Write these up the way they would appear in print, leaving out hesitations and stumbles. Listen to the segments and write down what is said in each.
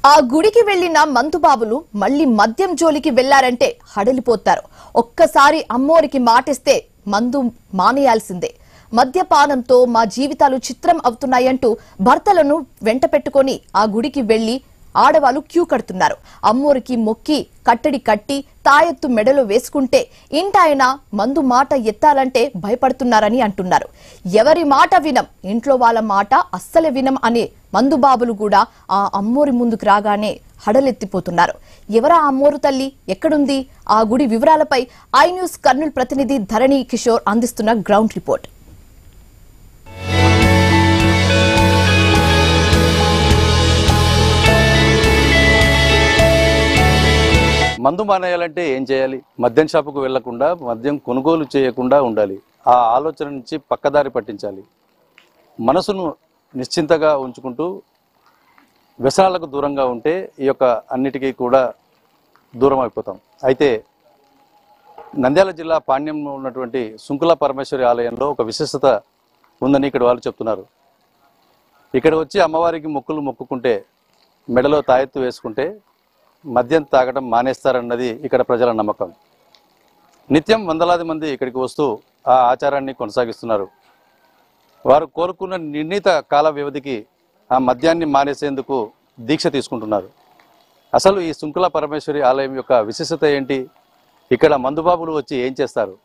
ఆ గుడికి వెళ్లిన మందుబాబులు మళ్లీ మద్యం జోలికి వెళ్లారంటే హడలిపోతారు. ఒక్కసారి అమ్మోరికి మాటిస్తే మందు మానేయాల్సిందే. మద్యపానంతో మా జీవితాలు చిత్రం అవుతున్నాయంటూ భర్తలను వెంట పెట్టుకొని ఆ గుడికి వెళ్లి ఆడవాళ్లు క్యూ కడుతున్నారు. అమ్మోరికి మొక్కి కట్టడి కట్టి తాయెత్తు మెడలో వేసుకుంటే ఇంటాయన మందు మాట ఎత్తాలంటే భయపడుతున్నారని అంటున్నారు. ఎవరి మాట వినం, ఇంట్లో వాళ్ళ మాట అస్సలే వినం అనే మందుబాబులు కూడా ఆ అమ్మోరి ముందుకు రాగానే హడలెత్తిపోతున్నారు. ఎవరా అమ్మోరు తల్లి, ఎక్కడుంది? ఆ గుడి వివరాలపై ఐ న్యూస్ కర్నూలు ప్రతినిధి ధరణి కిషోర్ అందిస్తున్న గ్రౌండ్ రిపోర్ట్. మందు మానేయాలంటే ఏం చేయాలి? మద్యం షాపుకు వెళ్లకుండా, మద్యం కొనుగోలు చేయకుండా ఉండాలి. ఆ ఆలోచన నుంచి పక్కదారి పట్టించాలి. మనసును నిశ్చింతగా ఉంచుకుంటూ వ్యసనాలకు దూరంగా ఉంటే ఈ యొక్క అన్నిటికీ కూడా దూరం అయిపోతాం. అయితే నంద్యాల జిల్లా పాణ్యంలో ఉన్నటువంటి సుంకుల పరమేశ్వరి ఆలయంలో ఒక విశిష్టత ఉందని ఇక్కడ వాళ్ళు చెప్తున్నారు. ఇక్కడ వచ్చి అమ్మవారికి మొక్కులు మొక్కుకుంటే, మెడలో తాయెత్తు వేసుకుంటే మద్యం తాగడం మానేస్తారన్నది ఇక్కడ ప్రజల నమ్మకం. నిత్యం వందలాది మంది ఇక్కడికి వస్తూ ఆ ఆచారాన్ని కొనసాగిస్తున్నారు. వారు కోరుకున్న నిర్ణీత కాల వ్యవధికి ఆ మద్యాన్ని మానేసేందుకు దీక్ష తీసుకుంటున్నారు. అసలు ఈ సుంకుల పరమేశ్వరి ఆలయం యొక్క విశిష్టత ఏంటి? ఇక్కడ మందుబాబులు వచ్చి ఏం చేస్తారు?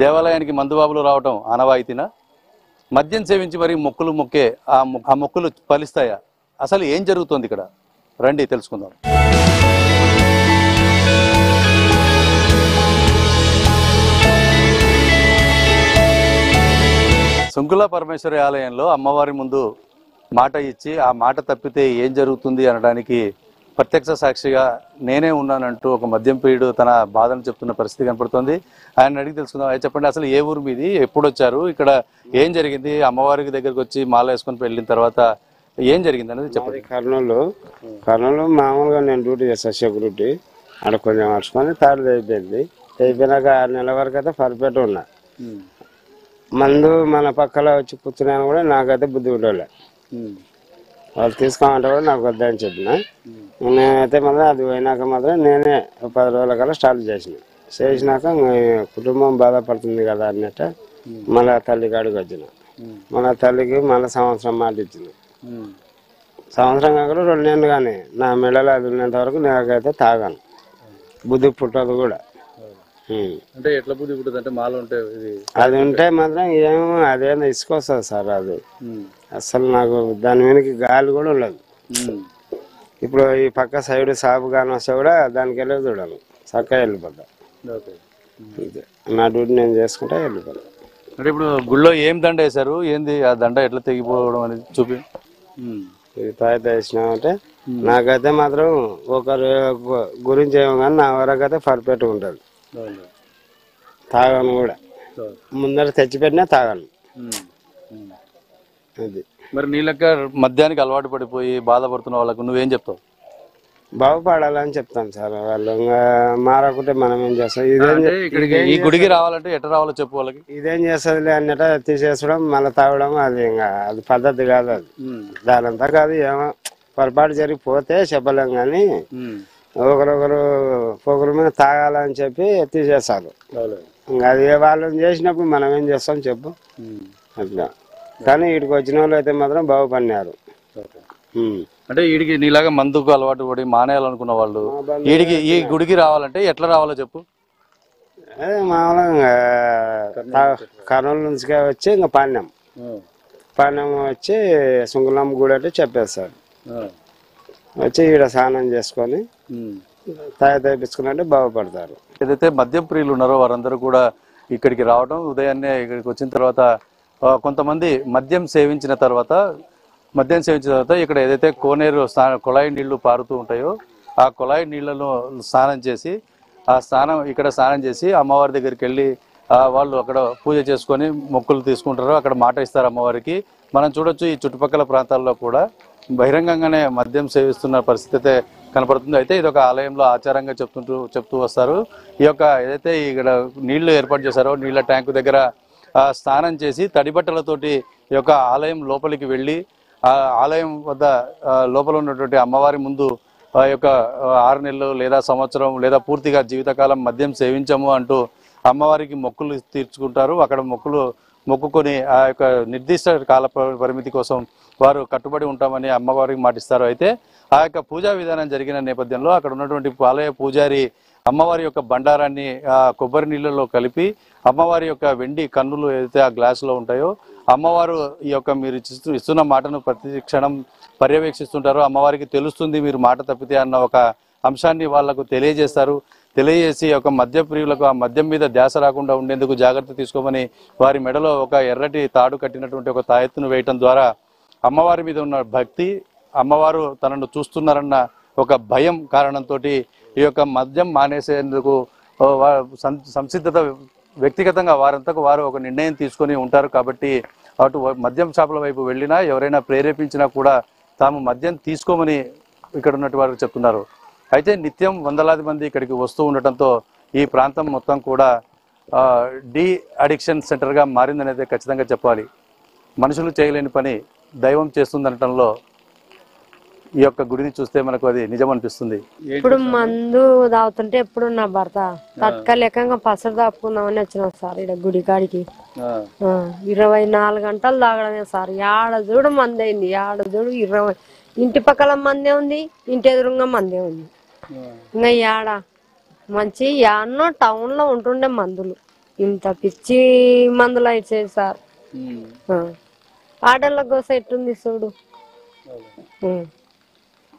దేవాలయానికి మందుబాబులు రావడం ఆనవాయితీనా? మద్యం సేవించి మరి మొక్కులు మొక్కే ఆ మొక్కులు ఫలిస్తాయా? అసలు ఏం జరుగుతోంది ఇక్కడ? రండి తెలుసుకుందాం. సుంకుల పరమేశ్వరి ఆలయంలో అమ్మవారి ముందు మాట ఇచ్చి ఆ మాట తప్పితే ఏం జరుగుతుంది అనడానికి ప్రత్యక్ష సాక్షిగా నేనే ఉన్నానంటూ ఒక మద్యం ప్రియుడు తన బాధను చెప్తున్న పరిస్థితి కనపడుతుంది. ఆయన అడిగి తెలుసుకుందాం. ఆయన చెప్పండి, అసలు ఏ ఊరు మీది, ఎప్పుడు వచ్చారు, ఇక్కడ ఏం జరిగింది, అమ్మవారికి దగ్గరకు వచ్చి మాల వేసుకొని వెళ్ళిన తర్వాత ఏం జరిగింది అనేది చెప్పండి. కర్నూలు మామూలుగా నేను డ్యూటీ చేస్తాను, సెక్యూరిటీ. అక్కడ కొంచెం నడుచుకొని తాడు అయిపోయింది. అయిపోయినాక 6 నెలల వరకు అయితే పర్ఫెక్ట్ ఉన్నా. మందు మన పక్కలో వచ్చి కూర్చున్నాను కూడా నాకైతే బుద్ధి ఉండలే. వాళ్ళు తీసుకోమంటే కూడా నాకు వద్దని చెప్పిన. నేనైతే మాత్రం అది పోయినాక మాత్రం నేనే 10 రోజుల కల్లా స్టార్ట్ చేసినాక కుటుంబం బాధపడుతుంది కదా అన్నట్టు మళ్ళీ తల్లి కాడికి వచ్చిన. మన తల్లికి మళ్ళీ సంవత్సరం మాట ఇచ్చిన. సంవత్సరం కాకుండా 2 నెలలు కానీ నా మెడలో అది ఉన్నంత వరకు నాకైతే తాగాను. బుద్ధి పుట్టదు కూడా. అంటే ఎట్లా బుద్ధి పుట్టదు అంటే మాల ఉంటే అది ఉంటే మాత్రం ఏమో అదేమో ఇసుకొస్తుంది సార్. అది అసలు నాకు దాని మీదకి గాలి కూడా ఉండదు. ఇప్పుడు ఈ పక్క సైడ్ సాపు కానీ వస్తే కూడా దానికి వెళ్ళి చూడాలి, చక్కగా వెళ్ళిపోతా. నా డ్యూటీ నేను చేసుకుంటా వెళ్ళిపోతా. అంటే ఇప్పుడు గుళ్ళో ఏం దండ వేశారు, ఏంది ఆ దండ ఎట్లా తెగిపోవడం అనేది చూపి. ఇది తాయిత వేసినామంటే నాకైతే మాత్రం ఒకరి గురించి ఏమో కానీ నా వరకు అయితే పర్ఫెక్ట్గా ఉంటుంది. తాగాను కూడా, ముందర తెచ్చిపెట్టినా తాగాను. అది మరి నీ లెక్క మద్యానికి అలవాటు పడిపోయి బాధపడుతున్న వాళ్ళకు నువ్వేం చెప్తావు? బాగుపడాలని చెప్తాను సార్. వాళ్ళు మారకుంటే మనం ఏం చేస్తాం? ఈ గుడికి రావాలంటే ఎట్లా రావాలో చెప్పు వాళ్ళకి. ఇదేం చేస్తుంది అన్నట్టు తీసేసడం మళ్ళీ తాగడం అది ఇంకా అది పద్ధతి కాదు. అది దానంతా కాదు. ఏమో పొరపాటు జరిగిపోతే చెప్పలేం కానీ ఒకరొకరు పొగల మీద తాగాలని చెప్పి తీసేస్తారు. ఇంకా అది వాళ్ళని చేసినప్పుడు మనం ఏం చేస్తాం చెప్పు అట్లా. కానీ వీడికి వచ్చిన వాళ్ళు అయితే మాత్రం బాగుపడినారు. అంటే వీడికి నీలాగా మందుకు అలవాటు పడి మానేయాలనుకున్న వాళ్ళు వీడికి ఈ గుడికి రావాలంటే ఎట్లా రావాలో చెప్పు. అదే మామూలుగా కర్నూలు నుంచి వచ్చి ఇంకా పాణ్యం వచ్చి సుంకులమ్మ గుడి అంటే చెప్పేస్తారు. వచ్చి ఈడ స్నానం చేసుకొని తాయించుకున్నట్టే బాగుపడతారు. ఏదైతే మద్యం ప్రియులు ఉన్నారో వారందరూ కూడా ఇక్కడికి రావడం, ఉదయాన్నే ఇక్కడికి వచ్చిన తర్వాత కొంతమంది మద్యం సేవించిన తర్వాత ఇక్కడ ఏదైతే కోనేరు కుళాయి నీళ్లు పారుతూ ఉంటాయో ఆ కుళాయి నీళ్లను స్నానం చేసి అమ్మవారి దగ్గరికి వెళ్ళి వాళ్ళు అక్కడ పూజ చేసుకొని మొక్కులు తీసుకుంటారు. అక్కడ మాట ఇస్తారు అమ్మవారికి. మనం చూడొచ్చు ఈ చుట్టుపక్కల ప్రాంతాల్లో కూడా బహిరంగంగానే మద్యం సేవిస్తున్న పరిస్థితి అయితే కనపడుతుంది. అయితే ఇది ఒక ఆలయంలో ఆచారంగా చెప్తూ వస్తారు. ఈ యొక్క ఏదైతే ఇక్కడ నీళ్లు ఏర్పాటు చేశారో నీళ్ల ట్యాంకు దగ్గర స్నానం చేసి తడిబట్టలతోటి ఈ యొక్క ఆలయం లోపలికి వెళ్ళి ఆ ఆలయం వద్ద లోపల ఉన్నటువంటి అమ్మవారి ముందు ఆ యొక్క 6 నెలలు లేదా సంవత్సరం లేదా పూర్తిగా జీవితకాలం మద్యం సేవించము అంటూ అమ్మవారికి మొక్కులు తీర్చుకుంటారు. అక్కడ మొక్కుకొని ఆ యొక్క నిర్దిష్ట కాల పరిమితి కోసం వారు కట్టుబడి ఉంటామని అమ్మవారికి మాటిస్తారు. అయితే ఆ యొక్క పూజా విధానం జరిగిన నేపథ్యంలో అక్కడ ఉన్నటువంటి ఆలయ పూజారి అమ్మవారి యొక్క బండారాన్ని కొబ్బరి నీళ్ళలో కలిపి అమ్మవారి యొక్క వెండి కన్నులు ఏదైతే ఆ గ్లాసులో ఉంటాయో అమ్మవారు ఈ యొక్క మీరు ఇస్తున్న మాటను ప్రతి క్షణం పర్యవేక్షిస్తుంటారు. అమ్మవారికి తెలుస్తుంది మీరు మాట తప్పితే అన్న ఒక అంశాన్ని వాళ్లకు తెలియజేసి ఒక మద్య ప్రియులకు ఆ మద్యం మీద ధ్యాస రాకుండా ఉండేందుకు జాగ్రత్త తీసుకోమని వారి మెడలో ఒక ఎర్రటి తాడు కట్టినటువంటి ఒక తాయెత్తును వేయటం ద్వారా అమ్మవారి మీద ఉన్న భక్తి, అమ్మవారు తనను చూస్తున్నారన్న ఒక భయం కారణంతో ఈ యొక్క మద్యం మానేసేందుకు సంసిద్ధత వ్యక్తిగతంగా వారంతకు వారు ఒక నిర్ణయం తీసుకొని ఉంటారు. కాబట్టి అటు మద్యం షాపుల వైపు వెళ్ళినా ఎవరైనా ప్రేరేపించినా కూడా తాము మద్యం తీసుకోమని ఇక్కడ ఉన్నటువంటి వారు చెప్తున్నారు. అయితే నిత్యం వందలాది మంది ఇక్కడికి వస్తూ ఉండటంతో ఈ ప్రాంతం మొత్తం కూడా డి అడిక్షన్ సెంటర్గా మారిందనేది ఖచ్చితంగా చెప్పాలి. మనుషులు చేయలేని పని దైవం చేస్తుందనటంలో ఈ యొక్క గుడిని చూస్తే మనకు అది నిజం అనిపిస్తుంది. ఇప్పుడు మందు తాగుతుంటే ఎప్పుడు నా భర్త తట్టుకోలేక పసరు దాపుకుందామని వచ్చినాం సార్ ఇక్కడ గుడి కాడికి. 24 గంటలు తాగడమే సార్. ఏడ చూడు మంది అయింది, ఏడ చూడు 20 ఇంటి పక్కల మందే ఉంది, ఇంటి ఎదురుగా మందే ఉంది. ఇంకా ఏడ మంచి ఎన్నో టౌన్ లో ఉంటుండే మందులు, ఇంత పిచ్చి మందులు అయితే సార్. ఆటోల కోసం ఎట్టుంది చూడు.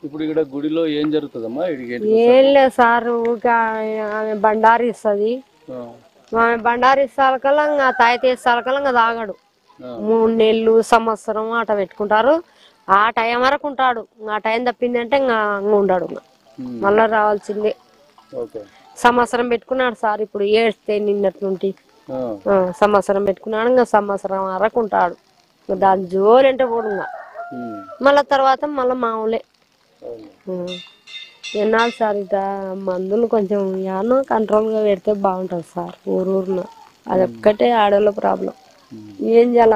ఇప్పుడు ఇక్కడ గుడిలో ఏం జరుగుతుందమ్మా? ఏం లేదు సార్, ఆమె బండారి ఇస్తుంది. ఆమె బండారి ఇస్తాలకల్లా ఇంకా తాయితే ఇస్తాలకల్లా ఇంకా తాగడు. 3 నెలలు సంవత్సరం అట పెట్టుకుంటారు. ఆ టైం వరకు ఉంటాడు. ఆ టైం తప్పిందంటే ఇంకా ఉండడు. మళ్ళా రావాల్సిందే. సంవత్సరం పెట్టుకున్నాడు సార్. ఇప్పుడు ఏడ్స్తే నిన్నటి నుండి సంవత్సరం పెట్టుకున్నాడు. ఇంకా సంవత్సరం వరకు ఉంటాడు. దాని జోలు అంటే పోడు. మళ్ళా తర్వాత మళ్ళా మామూలే. ఎన్నాళ్ళు సార్ ఇట మందులు కొంచెం యానో కంట్రోల్ గా పెడితే బాగుంటది సార్. ఊరూరున అదొక్కటే ఆడోళ్ళ ప్రాబ్లం. ఏం చేయాల?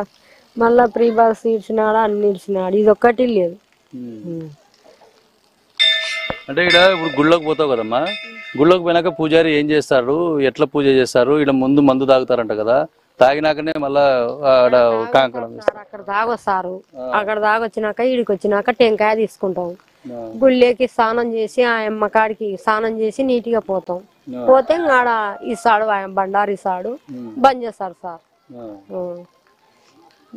మళ్ళా ప్రీ బాక్స్ ఇచ్చినాడు, అన్ని ఇచ్చినాడు, ఇది ఒక్కటి లేదు. అంటే ఇక్కడ ఇప్పుడు గుళ్ళోకి పోతావు కదమ్మా, గుళ్ళోకి పోయినాక పూజారి ఏం చేస్తారు, ఎట్లా పూజ చేస్తారు? ఇక్కడ ముందు మందు తాగుతారంట కదా, తాగినాకనే మళ్ళా అక్కడ తాగొస్తారు. అక్కడ తాగొచ్చినాక ఈడికి వచ్చినాక టెంకాయ తీసుకుంటాం. గుళ్ళేకి స్నానం చేసి ఆ అమ్మ కాడికి స్నానం చేసి నీట్గా పోతాం. పోతే ఆడ ఇస్తాడు, ఆయన బండారు ఇస్తాడు, బంద్ చేస్తారు సార్.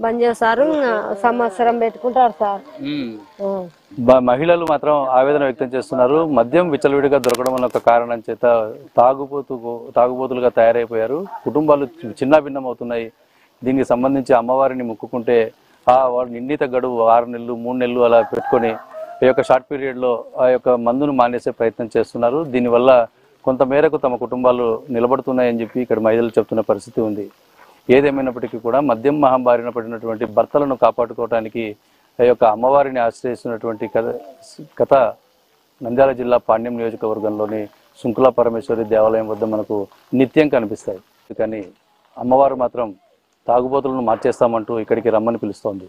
బంద్ చేస్తారు. సంవత్సరం పెట్టుకుంటారు సార్. మహిళలు మాత్రం ఆవేదన వ్యక్తం చేస్తున్నారు. మద్యం విచ్చలవిడిగా దొరకడం వల్ల ఒక కారణం చేత తాగుబోతులుగా తయారైపోయారు. కుటుంబాలు చిన్న భిన్నం అవుతున్నాయి. దీనికి సంబంధించి అమ్మవారిని మొక్కుకుంటే వాడు నిర్ణీత గడువు 6 నెలలు 3 నెలలు అలా పెట్టుకొని ఈ యొక్క షార్ట్ పీరియడ్లో ఆ యొక్క మందును మానేసే ప్రయత్నం చేస్తున్నారు. దీనివల్ల కొంతమేరకు తమ కుటుంబాలు నిలబడుతున్నాయని చెప్పి ఇక్కడ మహిళలు చెప్తున్న పరిస్థితి ఉంది. ఏదేమైనప్పటికీ కూడా మద్యం మహమ్మారిన పడినటువంటి భర్తలను కాపాడుకోవడానికి ఈ యొక్క అమ్మవారిని ఆశ్రయిస్తున్నటువంటి కథ నంద్యాల జిల్లా పాణ్యం నియోజకవర్గంలోని సుంకుల పరమేశ్వరి దేవాలయం వద్ద మనకు నిత్యం కనిపిస్తాయి. కానీ అమ్మవారు మాత్రం తాగుబోతులను మార్చేస్తామంటూ ఇక్కడికి రమ్మని పిలుస్తోంది.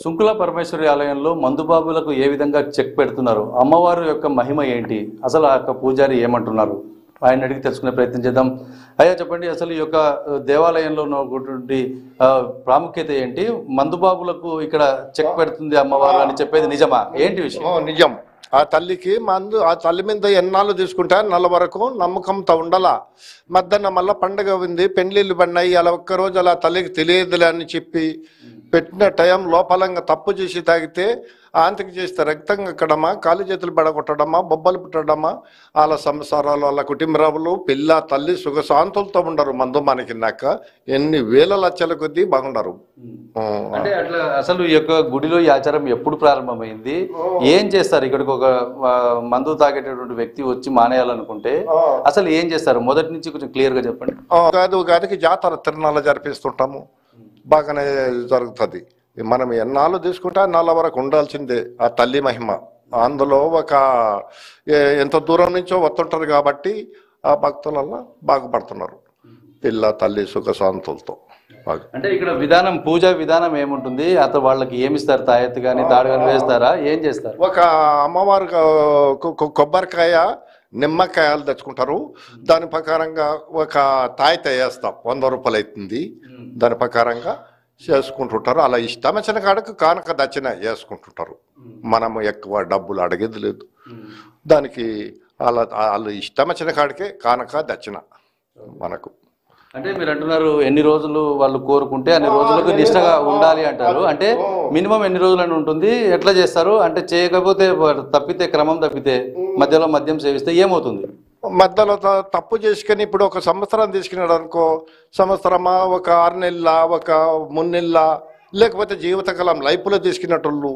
సుంకుల పరమేశ్వరి ఆలయంలో మందుబాబులకు ఏ విధంగా చెక్ పెడుతున్నారు, అమ్మవారి యొక్క మహిమ ఏంటి, అసలు ఆ యొక్క పూజారి ఏమంటున్నారు, ఆయన అడిగి తెలుసుకునే ప్రయత్నం చేద్దాం. అయ్యా చెప్పండి, అసలు ఈ యొక్క దేవాలయంలో ఉన్నటువంటి ప్రాముఖ్యత ఏంటి? మందుబాబులకు ఇక్కడ చెక్ పెడుతుంది అమ్మవారు అని చెప్పేది నిజమా? ఏంటి విషయం? నిజం. ఆ తల్లికి మందు, ఆ తల్లి మీద ఎన్నాళ్ళు తీసుకుంటా నెల వరకు నమ్మకంతో ఉండాలా. మధ్యాహ్న మళ్ళీ పండగ ఉంది, పెండ్లిళ్ళు పడినాయి, అలా ఒక్కరోజు అలా తల్లికి తెలియదులే అని చెప్పి పెట్టిన టైం లోపలంగా తప్పు చేసి తాగితే ఆంతకి చేస్తే రక్తం ఎక్కడమా, కాలు చేతులు పడగొట్టడమా, బొబ్బలు పుట్టడమా, వాళ్ళ సంసారాలు, వాళ్ళ కుటుంబాలు, పిల్ల తల్లి సుఖశాంతులతో ఉండరు. మందు మనకిన్నాక ఎన్ని వేల లక్షల కొద్దీ బాగుండరు. అంటే అట్లా అసలు ఈ యొక్క గుడిలో ఈ ఆచారం ఎప్పుడు ప్రారంభమైంది? ఏం చేస్తారు? ఇక్కడికి ఒక మందు తాగేటటువంటి వ్యక్తి వచ్చి మానేయాలనుకుంటే అసలు ఏం చేస్తారు? మొదటి నుంచి కొంచెం క్లియర్ గా చెప్పండి. ఉగాదికి జాతర తిరునాళ్ళ జరిపిస్తుంటాము, బాగానే జరుగుతుంది. మనం ఎన్నాళ్ళు తీసుకుంటే అన్నాళ్ళ వరకు ఉండాల్సిందే. ఆ తల్లి మహిమ అందులో ఒక ఎంత దూరం నుంచో వస్తుంటారు కాబట్టి ఆ భక్తులల్లా బాగుపడుతున్నారు, పిల్ల తల్లి సుఖ శాంతులతో బాగా. అంటే ఇక్కడ విధానం, పూజా విధానం ఏముంటుంది? అతను వాళ్ళకి ఏమిస్తారు? తాయెత్తు కానీ తాడు కానీ వేస్తారా? ఏం చేస్తారు? ఒక అమ్మవారు కొబ్బరికాయ నిమ్మకాయలు తెచ్చుకుంటారు, దాని ప్రకారంగా ఒక తాయిత వేస్తాం, 100 రూపాయలు అవుతుంది, దాని ప్రకారంగా చేసుకుంటుంటారు. అలా ఇష్టం వచ్చిన కాడకు కానుక దక్షిణ చేసుకుంటుంటారు. మనము ఎక్కువ డబ్బులు అడిగేది లేదు దానికి. వాళ్ళు ఇష్టం వచ్చిన కాడికే కానుక దక్షిణ మనకు. అంటే మీరు అంటున్నారు ఎన్ని రోజులు వాళ్ళు కోరుకుంటే అన్ని రోజులకు నిష్టగా ఉండాలి అంటారు. అంటే మినిమం ఎన్ని రోజులని ఉంటుంది? ఎట్లా చేస్తారు? అంటే చేయకపోతే తప్పితే, క్రమం తప్పితే మధ్యలో మద్యం సేవిస్తే ఏమవుతుంది? మధ్యలో తప్పు చేసుకుని ఇప్పుడు ఒక సంవత్సరం తీసుకున్నాడు అనుకో, సంవత్సరమా, ఒక 6 నెలల, ఒక 3 నెలల, లేకపోతే జీవితకాలం లైఫ్లో తీసుకున్నట్టు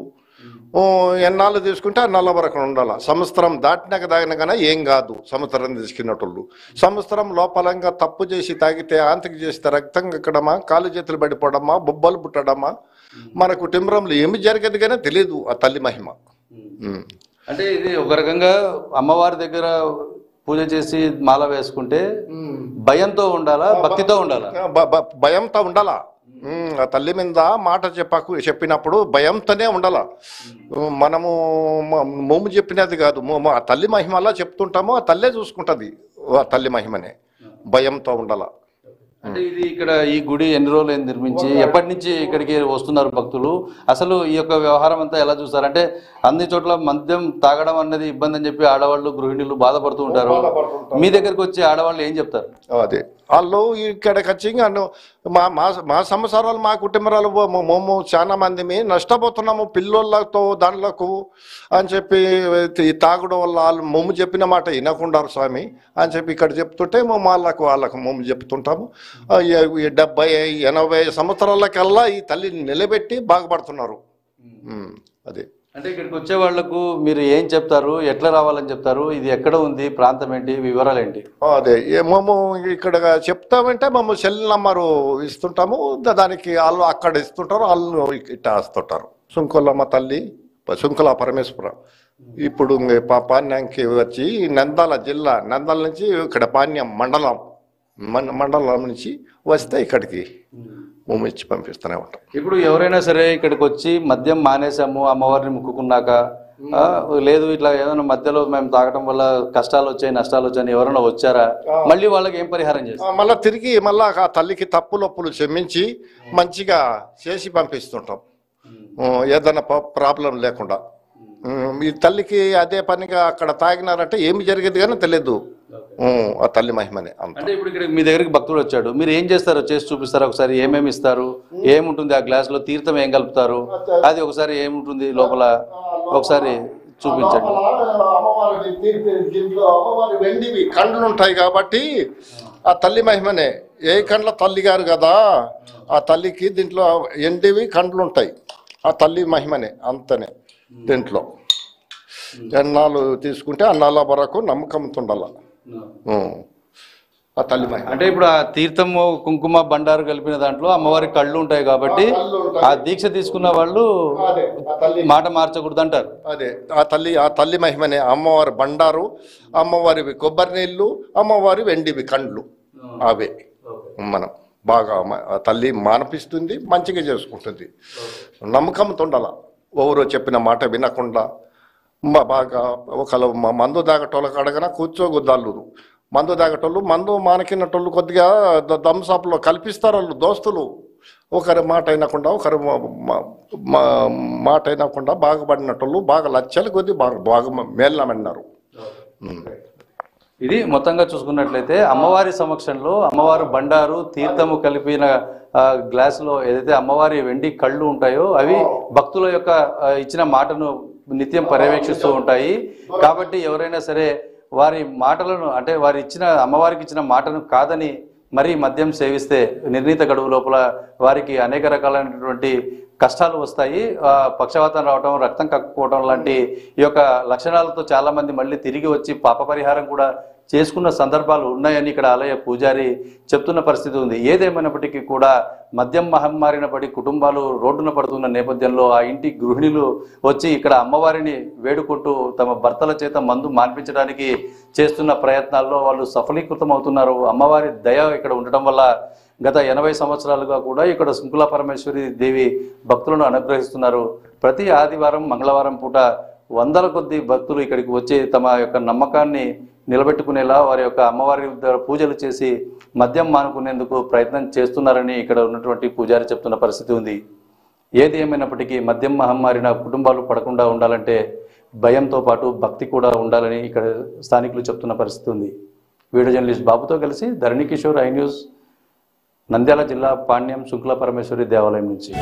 ఎన్నాళ్ళు తీసుకుంటే అన్నాళ్ళ వరకు ఉండాలి. సంవత్సరం దాటినాక తాగినాకనే ఏం కాదు. సంవత్సరం తీసుకున్నట్టు సంవత్సరం లోపలంగా తప్పు చేసి తాగితే, ఆంతకి చేస్తే రక్తం ఎక్కడమా, కాలు చేతులు పడిపోవడమా, బొబ్బలు పుట్టడమా, మన కుటుంబంలో ఏమి జరిగేది కానీ తెలియదు ఆ తల్లి మహిమ. అంటే ఇది ఒక రకంగా అమ్మవారి దగ్గర పూజ చేసి మాల వేసుకుంటే భయంతో ఉండాలా, భక్తితో ఉండాలా? భయంతో ఉండాలా. ఆ తల్లి మీద మాట చెప్పినప్పుడు భయంతోనే ఉండాల. మనము మోము చెప్పినది కాదు, ఆ తల్లి మహిమలా చెప్తుంటాము, ఆ తల్లే చూసుకుంటుంది ఆ తల్లి మహిమనే. భయంతో ఉండాల. అంటే ఇది ఇక్కడ ఈ గుడి ఎన్ని రోజులు నిర్మించి ఎప్పటి నుంచి ఇక్కడికి వస్తున్నారు భక్తులు? అసలు ఈ యొక్క వ్యవహారం అంతా ఎలా చూస్తారు? అంటే అన్ని చోట్ల మద్యం తాగడం అన్నది ఇబ్బంది అని చెప్పి ఆడవాళ్ళు, గృహిణులు బాధపడుతూ ఉంటారు. మీ దగ్గరికి వచ్చి ఆడవాళ్ళు ఏం చెప్తారు? అదే వాళ్ళు ఇక్కడికి వచ్చి మా సంవత్సరాలు, మా కుటుంబాలు మేము చాలా మంది నష్టపోతున్నాము పిల్లోళ్ళతో దాంట్లకు అని చెప్పి తాగడం వల్ల వాళ్ళు మొమ్ము చెప్పిన మాట వినకుండారు స్వామి అని చెప్పి ఇక్కడ చెప్తుంటే వాళ్ళకు మొమ్ము చెప్తుంటాము. 70-80 సంవత్సరాలకల్లా ఈ తల్లిని నిలబెట్టి బాగుపడుతున్నారు. అదే. అంటే ఇక్కడికి వచ్చే వాళ్లకు మీరు ఏం చెప్తారు? ఎట్లా రావాలని చెప్తారు? ఇది ఎక్కడ ఉంది, ప్రాంతం ఏంటి, వివరాలు ఏంటి? అదే మేము ఇక్కడ చెప్తామంటే మేము సెల్ నంబరు ఇస్తుంటాము, దానికి వాళ్ళు అక్కడ ఇస్తుంటారు, వాళ్ళు ఇట్లా వస్తుంటారు. సుంకులమ్మ తల్లి, సుంకుల పరమేశ్వర. ఇప్పుడు పాణ్యంకి వచ్చి నంద్యాల జిల్లా, నంద్యాల నుంచి ఇక్కడ పాణ్యం మండలం నుంచి వస్తే ఇక్కడికి మేము ఇచ్చి పంపిస్తూనే ఉంటాం. ఇప్పుడు ఎవరైనా సరే ఇక్కడికి వచ్చి మద్యం మానేసాము, అమ్మవారిని ముక్కుకున్నాక, లేదు ఇట్లా ఏదైనా మధ్యలో మేము తాగటం వల్ల కష్టాలు వచ్చాయి, నష్టాలు వచ్చాయని ఎవరైనా వచ్చారా? మళ్ళీ వాళ్ళకి ఏం పరిహారం చేస్తారు? మళ్ళీ తిరిగి ఆ తల్లికి తప్పులొప్పులు క్షమించి మంచిగా చేసి పంపిస్తుంటాం, ఏదైనా ప్రాబ్లం లేకుండా. ఈ తల్లికి అదే పనిగా అక్కడ తాగినారంటే ఏమి జరిగేది కానీ తెలియదు ఆ తల్లి మహిమనే. అంటే ఇప్పుడు ఇక్కడ మీ దగ్గరికి భక్తుడు వచ్చాడు, మీరు ఏం చేస్తారో చేసి చూపిస్తారా? ఒకసారి ఏమేమి ఇస్తారు, ఏముంటుంది ఆ గ్లాస్ లో, తీర్థం ఏం కలుపుతారు, అది ఒకసారి ఏముంటుంది లోపల ఒకసారి చూపించండి. అమ్మవారి వెండివి కండ్లు ఉంటాయి కాబట్టి ఆ తల్లి మహిమనే. ఏ కండ్ల తల్లి గారు కదా, ఆ తల్లికి దీంట్లో ఎండివి కండ్లు ఉంటాయి, ఆ తల్లి మహిమనే అంతనే. దీంట్లో ఎన్నాళ్ళు తీసుకుంటే అన్నాళ్ళ వరకు నమ్మకంతో ఉండాల ఆ తల్లి మహిమ. అంటే ఇప్పుడు ఆ తీర్థము, కుంకుమ, బండారు కలిపిన దాంట్లో అమ్మవారి కళ్ళు ఉంటాయి కాబట్టి ఆ దీక్ష తీసుకున్న వాళ్ళు మాట మార్చకూడదు అంటారు. అదే ఆ తల్లి మహిమనే. అమ్మవారి బండారు, అమ్మవారివి కొబ్బరి నీళ్ళు, అమ్మవారి వెండివి కండ్లు, అవే మనం బాగా ఆ తల్లి మానపిస్తుంది, మంచిగా చేసుకుంటుంది. నమ్మకంతో ఉండాల. ఎవరో చెప్పిన మాట వినకుండా బాగా ఒకళ్ళు మందు తాగటోళ్ళకి అడగనా కూర్చోగుద్దాళ్ళు. మందు తాగటోళ్ళు, మందు మానకినటోళ్ళు కొద్దిగా థమ్స్అప్లో కల్పిస్తారు వాళ్ళు దోస్తులు. ఒకరి మాట అయినకుండా, ఒకరి మాట అయినకుండా బాగుపడినటోళ్ళు బాగా లచ్చలు కొద్ది బాగా మేళమన్నారు. ఇది మొత్తంగా చూసుకున్నట్లయితే అమ్మవారి సమక్షంలో అమ్మవారు బండారు, తీర్థము కలిపిన గ్లాసులో ఏదైతే అమ్మవారి వెండి కళ్ళు ఉంటాయో అవి భక్తుల యొక్క ఇచ్చిన మాటను నిత్యం పర్యవేక్షిస్తూ ఉంటాయి. కాబట్టి ఎవరైనా సరే వారి మాటలను, అంటే వారి ఇచ్చిన అమ్మవారికి ఇచ్చిన మాటను కాదని మరీ మద్యం సేవిస్తే నిర్ణీత గడువు లోపల వారికి అనేక రకాలైనటువంటి కష్టాలు వస్తాయి. పక్షవాతం రావటం, రక్తం కక్కుకోవటం లాంటి ఈ యొక్క లక్షణాలతో చాలా మంది మళ్ళీ తిరిగి వచ్చి పాప పరిహారం కూడా చేసుకున్న సందర్భాలు ఉన్నాయని ఇక్కడ ఆలయ పూజారి చెప్తున్న పరిస్థితి ఉంది. ఏదేమైనప్పటికీ కూడా మద్యం మహమ్మారిన పడి కుటుంబాలు రోడ్డున పడుతున్న నేపథ్యంలో ఆ ఇంటి గృహిణులు వచ్చి ఇక్కడ అమ్మవారిని వేడుకుంటూ తమ భర్తల చేత మందు మాన్పించడానికి చేస్తున్న ప్రయత్నాల్లో వాళ్ళు సఫలీకృతం అవుతున్నారు. అమ్మవారి దయ ఇక్కడ ఉండటం వల్ల గత 80 సంవత్సరాలుగా కూడా ఇక్కడ శృంఖలా పరమేశ్వరి దేవి భక్తులను అనుగ్రహిస్తున్నారు. ప్రతి ఆదివారం మంగళవారం పూట వందల కొద్ది భక్తులు ఇక్కడికి వచ్చి తమ యొక్క నమ్మకాన్ని నిలబెట్టుకునేలా వారి యొక్క అమ్మవారి పూజలు చేసి మద్యం మానుకునేందుకు ప్రయత్నం చేస్తున్నారని ఇక్కడ ఉన్నటువంటి పూజారి చెప్తున్న పరిస్థితి ఉంది. ఏది ఏమైనప్పటికీ మద్యం మహమ్మారిన కుటుంబాలు పడకుండా ఉండాలంటే భయంతో పాటు భక్తి కూడా ఉండాలని ఇక్కడ స్థానికులు చెప్తున్న పరిస్థితి ఉంది. వీడియో జర్నలిస్ట్ బాబుతో కలిసి ధరణి కిషోర్, ఐ న్యూస్, నంద్యాల జిల్లా పాణ్యం శృంఖలా పరమేశ్వరి దేవాలయం నుంచి.